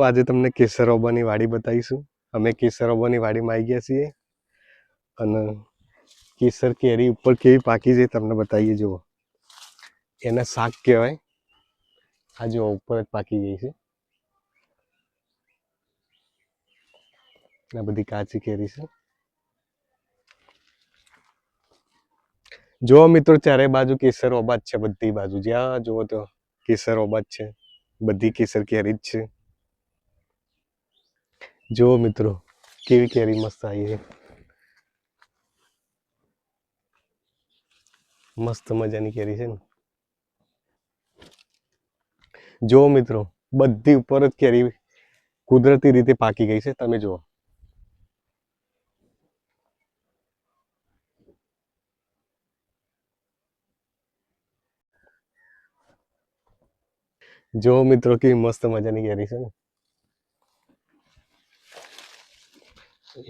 આજે તમને કેસર ઓબાની વાડી બતાવીશું। અમે કેસર ઓબાની વાડીમાં આવી ગયા છીએ અને કેસર કેરી ઉપર કેવી પાકી છે તમને બતાવીએ। જુઓ, એને શાક કહેવાય। આ જો ઉપર જ પાકી ગઈ છે। આ બધી કાચી કેરી છે। જો મિત્રો ચારે બાજુ કેસર ઓબા જ છે। બધી બાજુ જ્યાં જુઓ તો કેસર ઓબા જ છે। બધી કેસર કેરી જ છે। જો મિત્રો કેવી કેરી મસ્ત આવી છે। મસ્ત મજાની કેરી છે ને। જો મિત્રો બધી ઉપર જ કેરી કુદરતી રીતે પાકી ગઈ છે। તમે જુઓ, જો મિત્રો કેવી મસ્ત મજાની કેરી છે ને,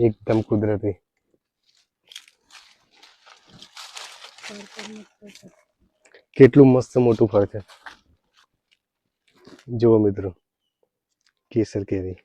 એકદમ કુદરતી। કેટલું મસ્ત મોટું ફળ છે। જુઓ મિત્રો કેસર કેરી।